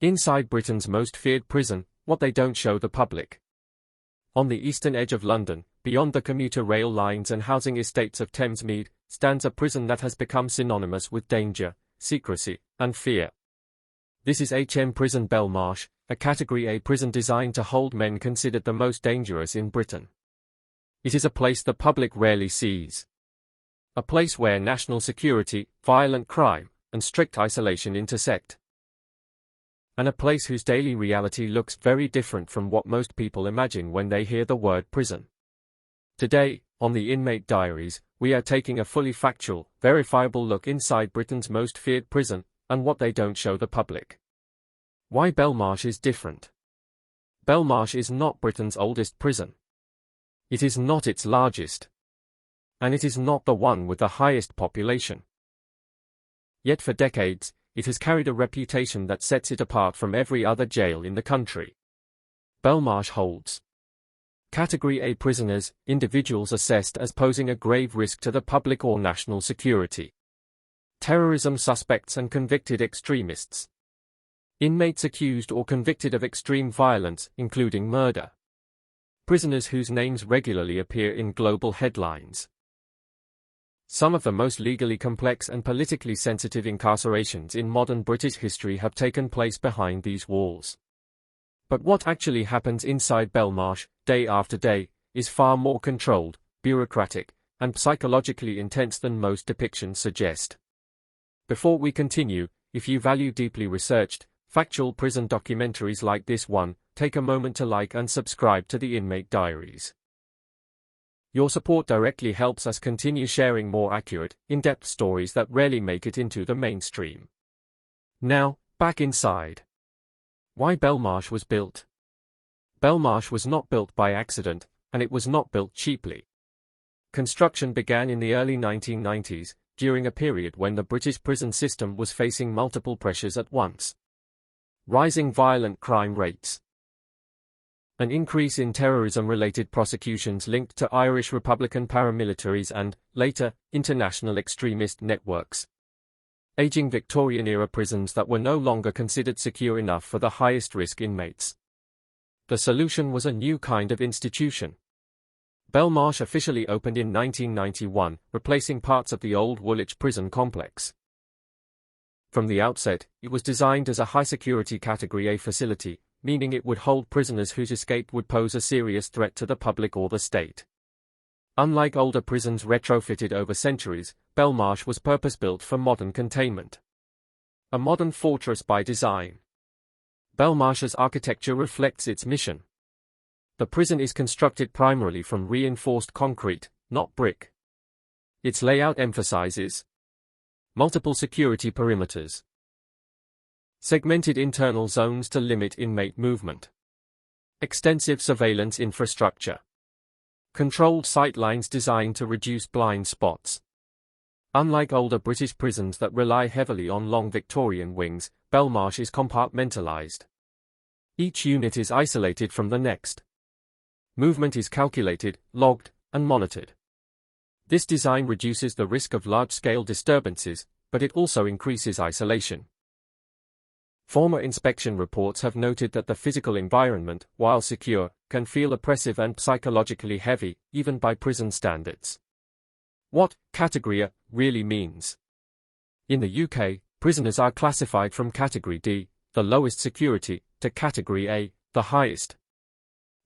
Inside Britain's most feared prison, what they don't show the public. On the eastern edge of London, beyond the commuter rail lines and housing estates of Thamesmead, stands a prison that has become synonymous with danger, secrecy, and fear. This is Prison Belmarsh, a Category A prison designed to hold men considered the most dangerous in Britain. It is a place the public rarely sees. A place where national security, violent crime, and strict isolation intersect. And a place whose daily reality looks very different from what most people imagine when they hear the word prison. Today, on the Inmate Diaries, we are taking a fully factual, verifiable look inside Britain's most feared prison, and what they don't show the public. Why Belmarsh is different. Belmarsh is not Britain's oldest prison. It is not its largest. And it is not the one with the highest population. Yet for decades, it has carried a reputation that sets it apart from every other jail in the country. Belmarsh holds Category A prisoners, individuals assessed as posing a grave risk to the public or national security. Terrorism suspects and convicted extremists. Inmates accused or convicted of extreme violence, including murder. Prisoners whose names regularly appear in global headlines. Some of the most legally complex and politically sensitive incarcerations in modern British history have taken place behind these walls. But what actually happens inside Belmarsh, day after day, is far more controlled, bureaucratic, and psychologically intense than most depictions suggest. Before we continue, if you value deeply researched, factual prison documentaries like this one, take a moment to like and subscribe to the Inmate Diaries. Your support directly helps us continue sharing more accurate, in-depth stories that rarely make it into the mainstream. Now, back inside. Why Belmarsh was built. Belmarsh was not built by accident, and it was not built cheaply. Construction began in the early 1990s, during a period when the British prison system was facing multiple pressures at once. Rising violent crime rates. An increase in terrorism-related prosecutions linked to Irish Republican paramilitaries and, later, international extremist networks. Aging Victorian-era prisons that were no longer considered secure enough for the highest-risk inmates. The solution was a new kind of institution. Belmarsh officially opened in 1991, replacing parts of the old Woolwich prison complex. From the outset, it was designed as a high-security Category A facility, meaning it would hold prisoners whose escape would pose a serious threat to the public or the state. Unlike older prisons retrofitted over centuries, Belmarsh was purpose-built for modern containment. A modern fortress by design. Belmarsh's architecture reflects its mission. The prison is constructed primarily from reinforced concrete, not brick. Its layout emphasizes multiple security perimeters. Segmented internal zones to limit inmate movement. Extensive surveillance infrastructure. Controlled sightlines designed to reduce blind spots. Unlike older British prisons that rely heavily on long Victorian wings, Belmarsh is compartmentalized. Each unit is isolated from the next. Movement is calculated, logged, and monitored. This design reduces the risk of large-scale disturbances, but it also increases isolation. Former inspection reports have noted that the physical environment, while secure, can feel oppressive and psychologically heavy, even by prison standards. What Category A really means. In the UK, prisoners are classified from Category D, the lowest security, to Category A, the highest.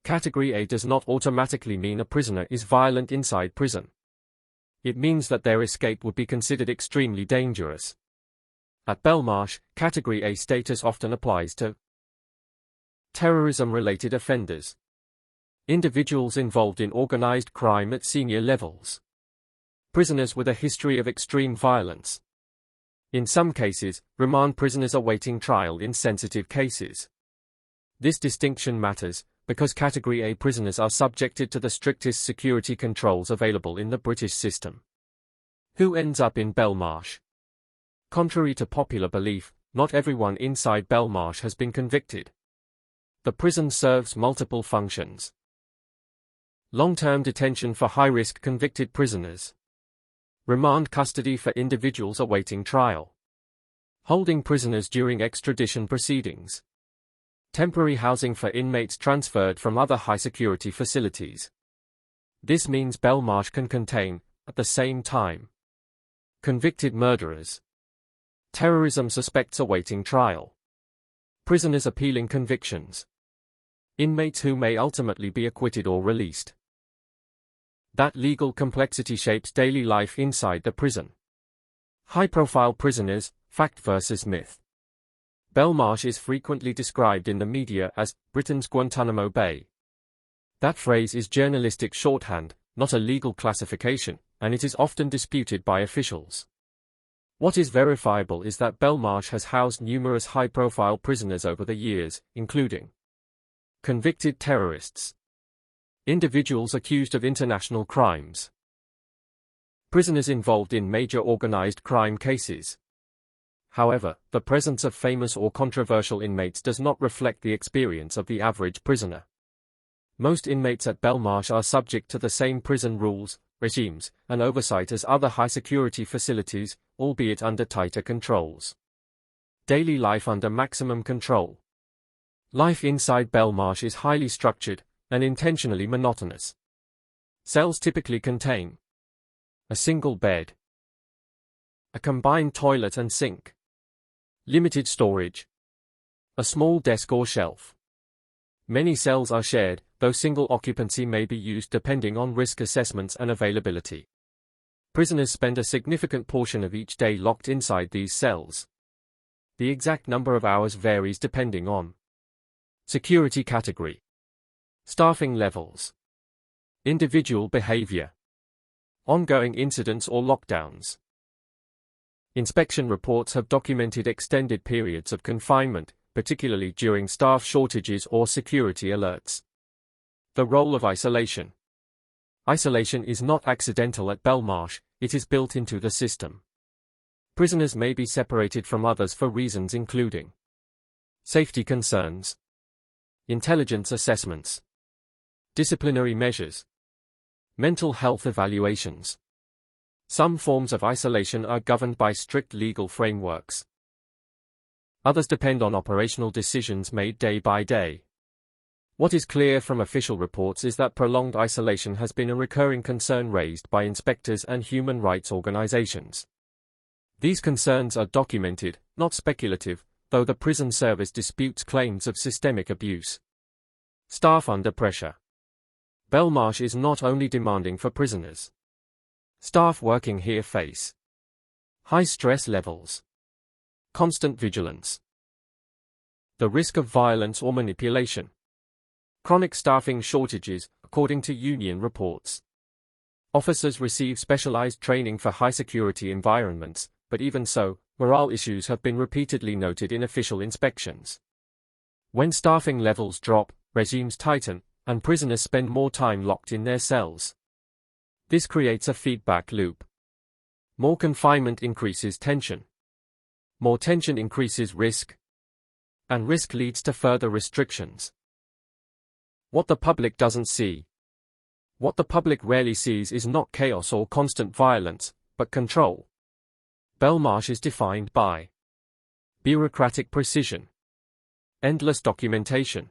Category A does not automatically mean a prisoner is violent inside prison. It means that their escape would be considered extremely dangerous. At Belmarsh, Category A status often applies to terrorism-related offenders, individuals involved in organized crime at senior levels, prisoners with a history of extreme violence. In some cases, remand prisoners awaiting trial in sensitive cases. This distinction matters, because Category A prisoners are subjected to the strictest security controls available in the British system. Who ends up in Belmarsh? Contrary to popular belief, not everyone inside Belmarsh has been convicted. The prison serves multiple functions. Long-term detention for high-risk convicted prisoners. Remand custody for individuals awaiting trial. Holding prisoners during extradition proceedings. Temporary housing for inmates transferred from other high-security facilities. This means Belmarsh can contain, at the same time, convicted murderers, terrorism suspects awaiting trial, prisoners appealing convictions, inmates who may ultimately be acquitted or released. That legal complexity shapes daily life inside the prison. High-profile prisoners, fact versus myth. Belmarsh is frequently described in the media as Britain's Guantanamo Bay. That phrase is journalistic shorthand, not a legal classification, and it is often disputed by officials. What is verifiable is that Belmarsh has housed numerous high-profile prisoners over the years, including convicted terrorists, individuals accused of international crimes, prisoners involved in major organized crime cases. However, the presence of famous or controversial inmates does not reflect the experience of the average prisoner. Most inmates at Belmarsh are subject to the same prison rules, regimes, and oversight as other high-security facilities, albeit under tighter controls. Daily life under maximum control. Life inside Belmarsh is highly structured and intentionally monotonous. Cells typically contain a single bed, a combined toilet and sink, limited storage, a small desk or shelf. Many cells are shared, though single occupancy may be used depending on risk assessments and availability. Prisoners spend a significant portion of each day locked inside these cells. The exact number of hours varies depending on security category, staffing levels, individual behavior, ongoing incidents or lockdowns. Inspection reports have documented extended periods of confinement, particularly during staff shortages or security alerts. The role of isolation. Isolation is not accidental at Belmarsh, it is built into the system. Prisoners may be separated from others for reasons including safety concerns, intelligence assessments, disciplinary measures, mental health evaluations. Some forms of isolation are governed by strict legal frameworks. Others depend on operational decisions made day by day. What is clear from official reports is that prolonged isolation has been a recurring concern raised by inspectors and human rights organizations. These concerns are documented, not speculative, though the prison service disputes claims of systemic abuse. Staff under pressure. Belmarsh is not only demanding for prisoners. Staff working here face high stress levels, constant vigilance, the risk of violence or manipulation, chronic staffing shortages, according to union reports. Officers receive specialized training for high-security environments, but even so, morale issues have been repeatedly noted in official inspections. When staffing levels drop, regimes tighten, and prisoners spend more time locked in their cells. This creates a feedback loop. More confinement increases tension. More tension increases risk. And risk leads to further restrictions. What the public doesn't see. What the public rarely sees is not chaos or constant violence, but control. Belmarsh is defined by bureaucratic precision, endless documentation,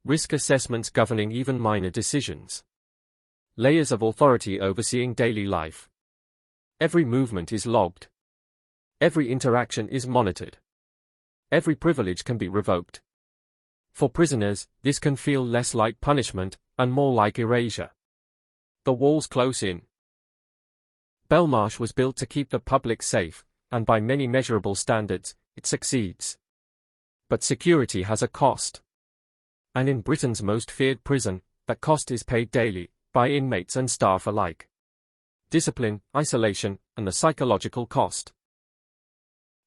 risk assessments governing even minor decisions, layers of authority overseeing daily life. Every movement is logged. Every interaction is monitored. Every privilege can be revoked. For prisoners, this can feel less like punishment, and more like erasure. The walls close in. Belmarsh was built to keep the public safe, and by many measurable standards, it succeeds. But security has a cost. And in Britain's most feared prison, that cost is paid daily, by inmates and staff alike. Discipline, isolation, and the psychological cost.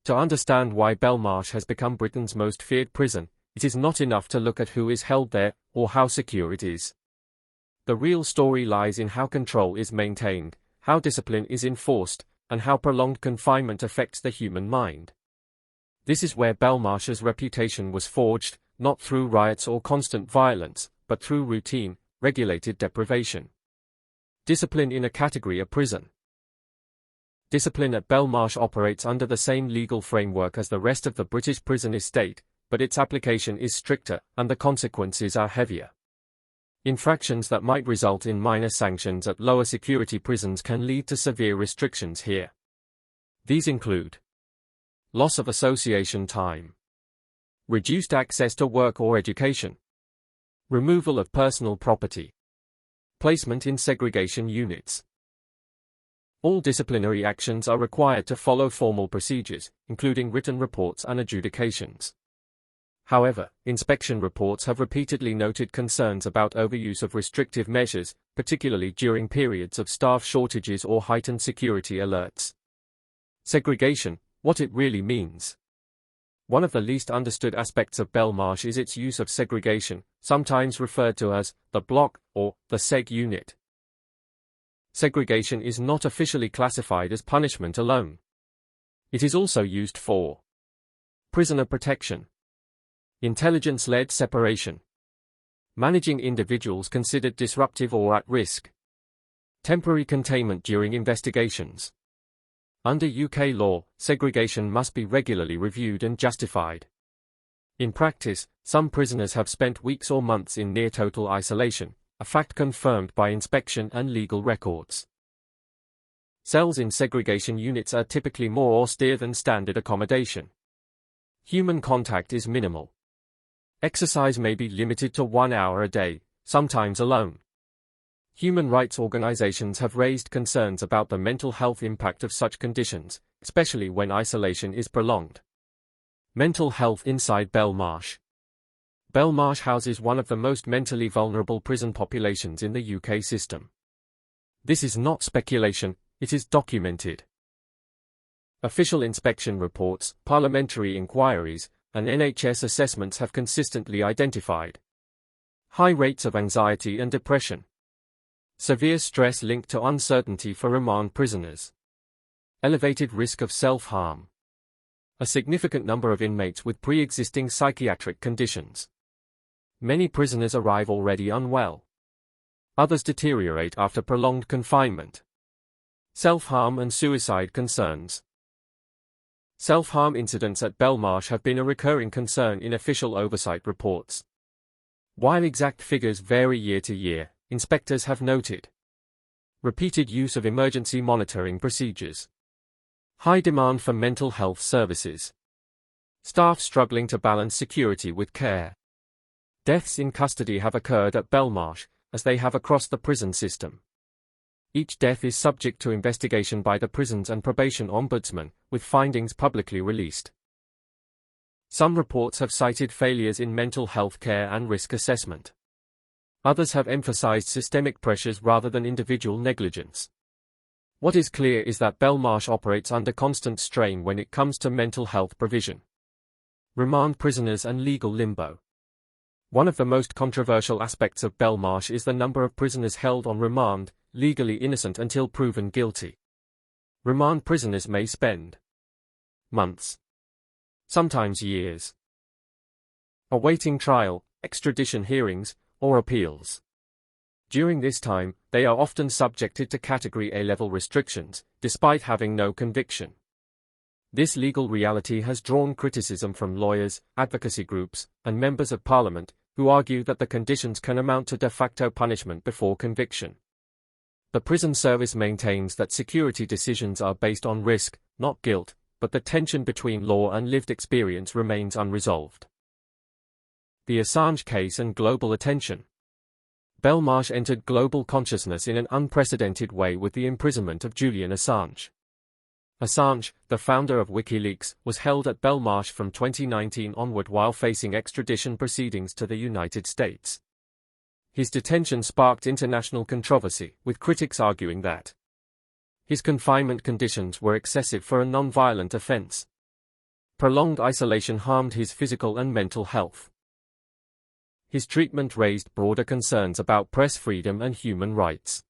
To understand why Belmarsh has become Britain's most feared prison, it is not enough to look at who is held there, or how secure it is. The real story lies in how control is maintained, how discipline is enforced, and how prolonged confinement affects the human mind. This is where Belmarsh's reputation was forged, not through riots or constant violence, but through routine, regulated deprivation. Discipline in a CategoryAPrison. Discipline at Belmarsh operates under the same legal framework as the rest of the British prison estate, but its application is stricter, and the consequences are heavier. Infractions that might result in minor sanctions at lower security prisons can lead to severe restrictions here. These include loss of association time, reduced access to work or education, removal of personal property, placement in segregation units. All disciplinary actions are required to follow formal procedures, including written reports and adjudications. However, inspection reports have repeatedly noted concerns about overuse of restrictive measures, particularly during periods of staff shortages or heightened security alerts. Segregation, what it really means. One of the least understood aspects of Belmarsh is its use of segregation, sometimes referred to as the block or the seg unit. Segregation is not officially classified as punishment alone. It is also used for prisoner protection, intelligence-led separation, managing individuals considered disruptive or at risk, temporary containment during investigations. Under UK law, segregation must be regularly reviewed and justified. In practice, some prisoners have spent weeks or months in near-total isolation, a fact confirmed by inspection and legal records. Cells in segregation units are typically more austere than standard accommodation. Human contact is minimal. Exercise may be limited to 1 hour a day, sometimes alone. Human rights organizations have raised concerns about the mental health impact of such conditions, especially when isolation is prolonged. Mental health inside Belmarsh. Belmarsh houses one of the most mentally vulnerable prison populations in the UK system. This is not speculation, it is documented. Official inspection reports, parliamentary inquiries, and NHS assessments have consistently identified high rates of anxiety and depression, severe stress linked to uncertainty for remand prisoners, elevated risk of self-harm, a significant number of inmates with pre-existing psychiatric conditions. Many prisoners arrive already unwell. Others deteriorate after prolonged confinement. Self-harm and suicide concerns. Self-harm incidents at Belmarsh have been a recurring concern in official oversight reports. While exact figures vary year to year, inspectors have noted repeated use of emergency monitoring procedures, high demand for mental health services, staff struggling to balance security with care. Deaths in custody have occurred at Belmarsh, as they have across the prison system. Each death is subject to investigation by the Prisons and Probation Ombudsman, with findings publicly released. Some reports have cited failures in mental health care and risk assessment. Others have emphasized systemic pressures rather than individual negligence. What is clear is that Belmarsh operates under constant strain when it comes to mental health provision. Remand prisoners and legal limbo. One of the most controversial aspects of Belmarsh is the number of prisoners held on remand, legally innocent until proven guilty. Remand prisoners may spend months, sometimes years, awaiting trial, extradition hearings, or appeals. During this time, they are often subjected to Category A level restrictions, despite having no conviction. This legal reality has drawn criticism from lawyers, advocacy groups, and members of Parliament, who argue that the conditions can amount to de facto punishment before conviction. The prison service maintains that security decisions are based on risk, not guilt, but the tension between law and lived experience remains unresolved. The Assange case and global attention. Belmarsh entered global consciousness in an unprecedented way with the imprisonment of Julian Assange. Assange, the founder of WikiLeaks, was held at Belmarsh from 2019 onward while facing extradition proceedings to the United States. His detention sparked international controversy, with critics arguing that his confinement conditions were excessive for a non-violent offense. Prolonged isolation harmed his physical and mental health. His treatment raised broader concerns about press freedom and human rights.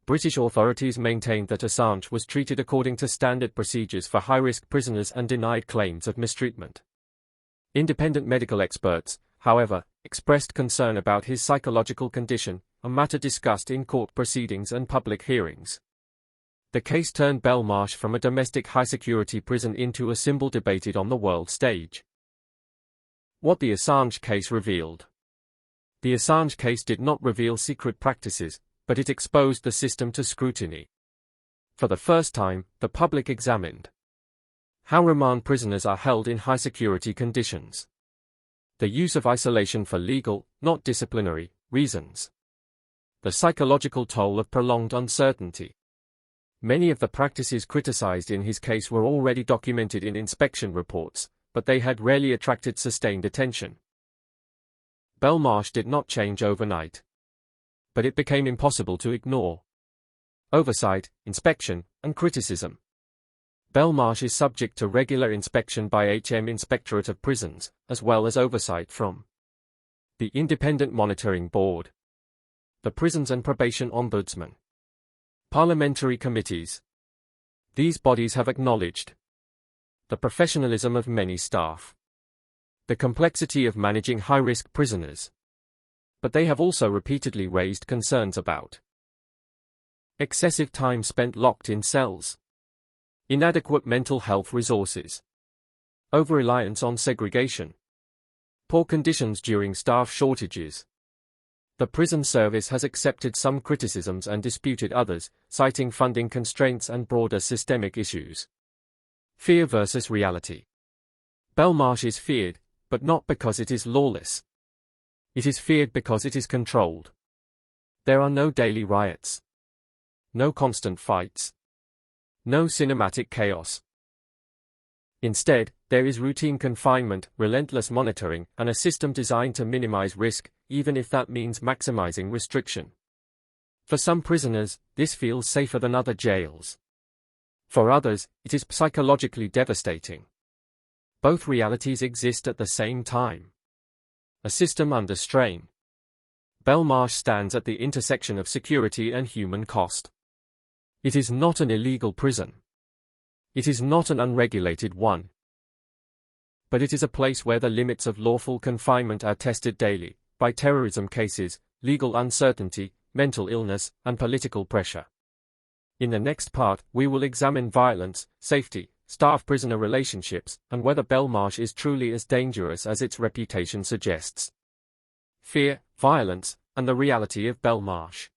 British authorities maintained that Assange was treated according to standard procedures for high-risk prisoners and denied claims of mistreatment. Independent medical experts, however, expressed concern about his psychological condition, a matter discussed in court proceedings and public hearings. The case turned Belmarsh from a domestic high-security prison into a symbol debated on the world stage. What the Assange case revealed. The Assange case did not reveal secret practices, but it exposed the system to scrutiny. For the first time, the public examined how remand prisoners are held in high-security conditions. The use of isolation for legal, not disciplinary, reasons. The psychological toll of prolonged uncertainty. Many of the practices criticized in his case were already documented in inspection reports, but they had rarely attracted sustained attention. Belmarsh did not change overnight. But it became impossible to ignore. Oversight, inspection, and criticism. Belmarsh is subject to regular inspection by Inspectorate of Prisons, as well as oversight from the Independent Monitoring Board, the Prisons and Probation Ombudsman, parliamentary committees. These bodies have acknowledged the professionalism of many staff, the complexity of managing high-risk prisoners. But they have also repeatedly raised concerns about excessive time spent locked in cells, inadequate mental health resources, over-reliance on segregation, poor conditions during staff shortages. The prison service has accepted some criticisms and disputed others, citing funding constraints and broader systemic issues. Fear versus reality. Belmarsh is feared, but not because it is lawless. It is feared because it is controlled. There are no daily riots, no constant fights, no cinematic chaos. Instead, there is routine confinement, relentless monitoring, and a system designed to minimize risk, even if that means maximizing restriction. For some prisoners, this feels safer than other jails. For others, it is psychologically devastating. Both realities exist at the same time. A system under strain. Belmarsh stands at the intersection of security and human cost. It is not an illegal prison. It is not an unregulated one. But it is a place where the limits of lawful confinement are tested daily, by terrorism cases, legal uncertainty, mental illness, and political pressure. In the next part, we will examine violence, safety, staff-prisoner relationships, and whether Belmarsh is truly as dangerous as its reputation suggests. Fear, violence, and the reality of Belmarsh.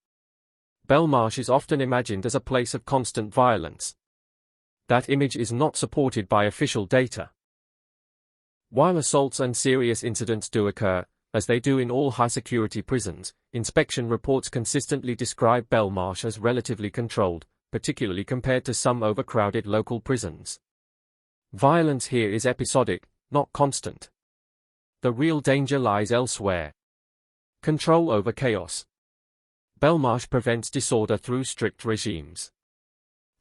Belmarsh is often imagined as a place of constant violence. That image is not supported by official data. While assaults and serious incidents do occur, as they do in all high-security prisons, inspection reports consistently describe Belmarsh as relatively controlled, particularly compared to some overcrowded local prisons. Violence here is episodic, not constant. The real danger lies elsewhere. Control over chaos. Belmarsh prevents disorder through strict regimes.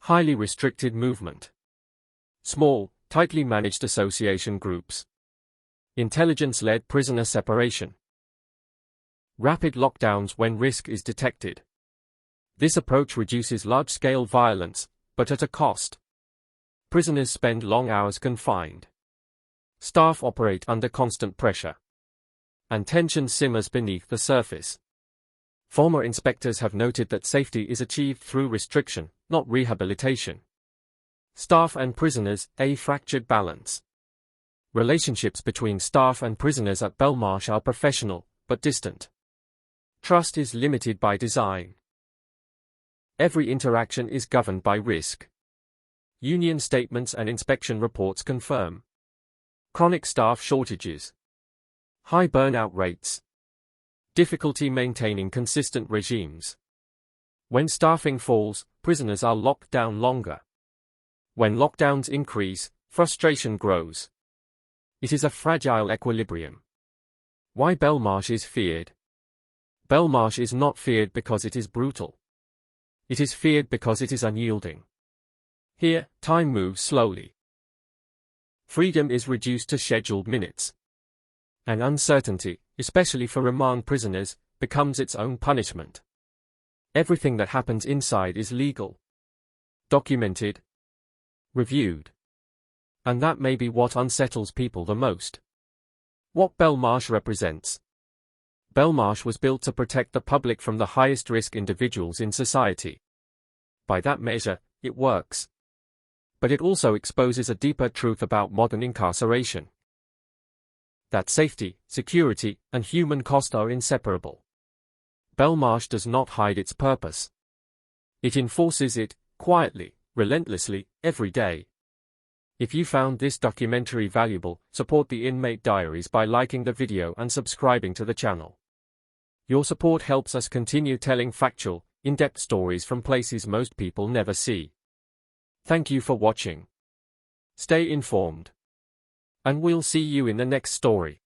Highly restricted movement. Small, tightly managed association groups. Intelligence-led prisoner separation. Rapid lockdowns when risk is detected. This approach reduces large-scale violence, but at a cost. Prisoners spend long hours confined. Staff operate under constant pressure. And tension simmers beneath the surface. Former inspectors have noted that safety is achieved through restriction, not rehabilitation. Staff and prisoners, a fractured balance. Relationships between staff and prisoners at Belmarsh are professional, but distant. Trust is limited by design. Every interaction is governed by risk. Union statements and inspection reports confirm. Chronic staff shortages. High burnout rates. Difficulty maintaining consistent regimes. When staffing falls, prisoners are locked down longer. When lockdowns increase, frustration grows. It is a fragile equilibrium. Why Belmarsh is feared? Belmarsh is not feared because it is brutal. It is feared because it is unyielding. Here, time moves slowly. Freedom is reduced to scheduled minutes. And uncertainty, especially for remand prisoners, becomes its own punishment. Everything that happens inside is legal. Documented. Reviewed. And that may be what unsettles people the most. What Belmarsh represents. Belmarsh was built to protect the public from the highest risk individuals in society. By that measure, it works. But it also exposes a deeper truth about modern incarceration. That safety, security, and human cost are inseparable. Belmarsh does not hide its purpose. It enforces it, quietly, relentlessly, every day. If you found this documentary valuable, support the Inmate Diaries by liking the video and subscribing to the channel. Your support helps us continue telling factual, in-depth stories from places most people never see. Thank you for watching. Stay informed. And we'll see you in the next story.